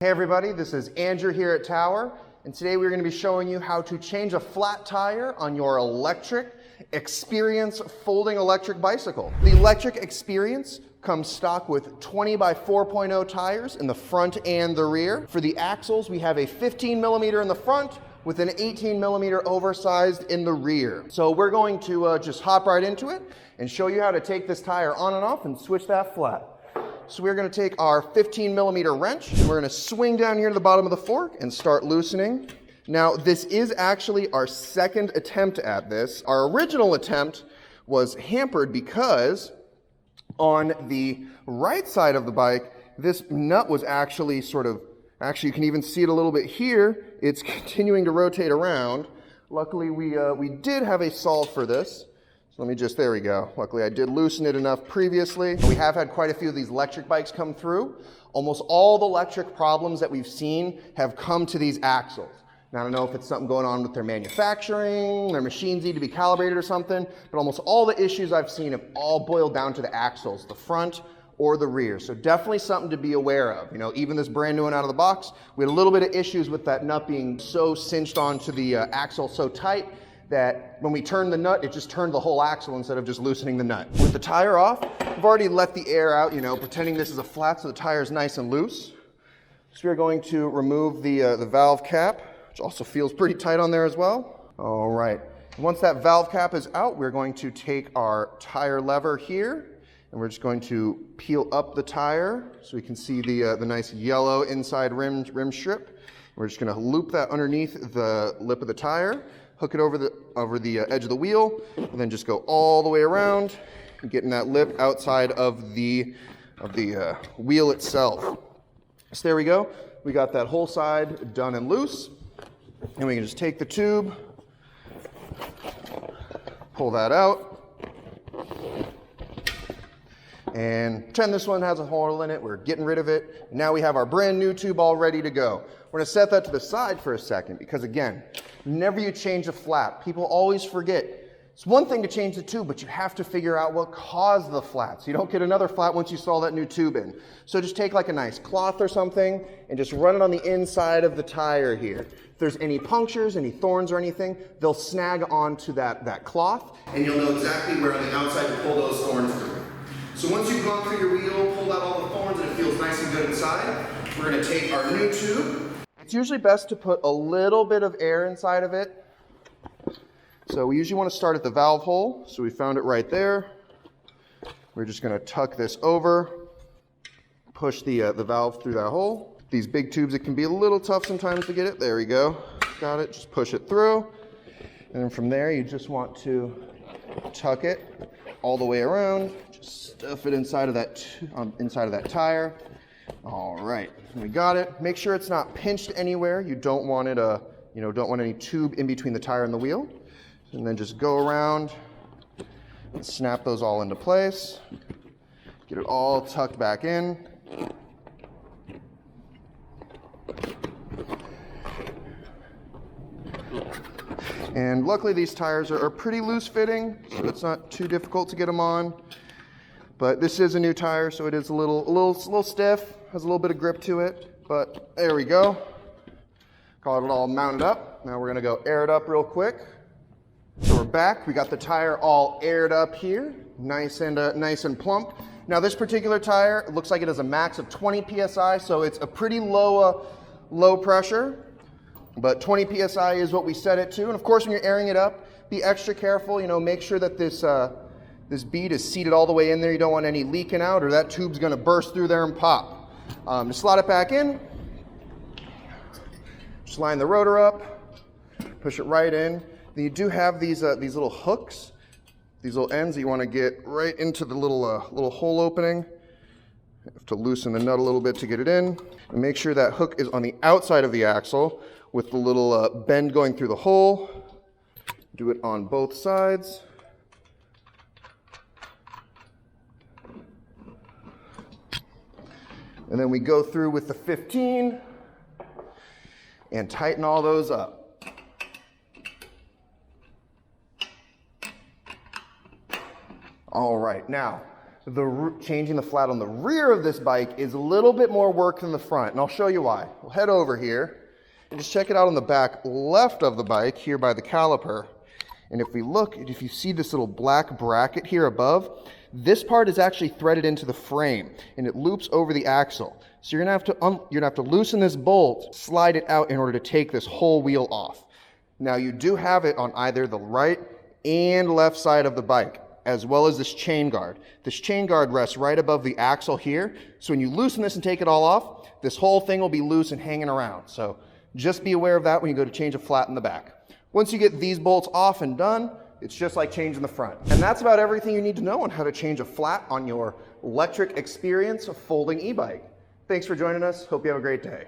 Hey everybody, this is Andrew here at Tower, and today we're going to be showing you how to change a flat tire on your Lectric Experience folding electric bicycle. The Lectric Experience comes stock with 20 by 4.0 tires in the front and the rear. For the axles, we have a 15 millimeter in the front with an 18 millimeter oversized in the rear. So we're going to just hop right into it and show you how to take this tire on and off and switch that flat. So we're going to take our 15 millimeter wrench, and we're going to swing down here to the bottom of the fork and start loosening. Now, this is actually our second attempt at this. Our original attempt was hampered because on the right side of the bike, this nut was actually you can even see it a little bit here. It's continuing to rotate around. Luckily, we did have a solve for this. Let me just, there we go. Luckily, I did loosen it enough previously. We have had quite a few of these electric bikes come through. Almost all the electric problems that we've seen have come to these axles. Now, I don't know if it's something going on with their manufacturing, their machines need to be calibrated or something, but almost all the issues I've seen have all boiled down to the axles, the front or the rear. So definitely something to be aware of. You know, even this brand new one out of the box, we had a little bit of issues with that nut being so cinched onto the axle so tight that when we turned the nut, it just turned the whole axle instead of just loosening the nut. With the tire off, I've already let the air out, you know, pretending this is a flat so the tire is nice and loose. So we're going to remove the valve cap, which also feels pretty tight on there as well. All right, once that valve cap is out, we're going to take our tire lever here, and we're just going to peel up the tire so we can see the nice yellow inside rim strip. We're just gonna loop that underneath the lip of the tire, hook it over the edge of the wheel, and then just go all the way around, getting that lip outside of the wheel itself. So there we go. We got that whole side done and loose. And we can just take the tube, pull that out, and pretend this one has a hole in it. We're getting rid of it. Now we have our brand new tube all ready to go. We're gonna set that to the side for a second because, again, whenever you change a flat, people always forget. It's one thing to change the tube, but you have to figure out what caused the flat. So you don't get another flat once you saw that new tube in. So just take like a nice cloth or something and just run it on the inside of the tire here. If there's any punctures, any thorns or anything, they'll snag onto that cloth, and you'll know exactly where on the outside to pull those thorns through. So once you've gone through your wheel, pulled out all the thorns, and it feels nice and good inside, we're gonna take our new tube. It's usually best to put a little bit of air inside of it. So we usually want to start at the valve hole. So we found it right there. We're just going to tuck this over, push the valve through that hole. These big tubes, it can be a little tough sometimes to get it. There we go. Got it. Just push it through. And then from there, you just want to tuck it all the way around. Just stuff it inside of that tire. All right, we got it. Make sure it's not pinched anywhere. You don't want it, don't want any tube in between the tire and the wheel. And then just go around and snap those all into place. Get it all tucked back in. And luckily these tires are pretty loose fitting, so it's not too difficult to get them on. But this is a new tire, so it is a little stiff, has a little bit of grip to it, but there we go. Got it all mounted up. Now we're gonna go air it up real quick. So we're back, we got the tire all aired up here, nice and plump. Now this particular tire, it looks like it has a max of 20 PSI, so it's a pretty low pressure, but 20 PSI is what we set it to. And of course, when you're airing it up, be extra careful, make sure that this bead is seated all the way in there. You don't want any leaking out or that tube's gonna burst through there and pop. Just slot it back in. Just line the rotor up, push it right in. Then you do have these little hooks, these little ends that you wanna get right into the little hole opening. You have to loosen the nut a little bit to get it in. And make sure that hook is on the outside of the axle with the little bend going through the hole. Do it on both sides. And then we go through with the 15 and tighten all those up. All right, now changing the flat on the rear of this bike is a little bit more work than the front, and I'll show you why. We'll head over here and just check it out on the back left of the bike here by the caliper. And if we look, if you see this little black bracket here above, this part is actually threaded into the frame and it loops over the axle. So you're gonna have to loosen this bolt, slide it out in order to take this whole wheel off. Now you do have it on either the right and left side of the bike, as well as this chain guard. This chain guard rests right above the axle here. So when you loosen this and take it all off, this whole thing will be loose and hanging around. So just be aware of that when you go to change a flat in the back. Once you get these bolts off and done, it's just like changing the front. And that's about everything you need to know on how to change a flat on your Lectric Experience folding e-bike. Thanks for joining us. Hope you have a great day.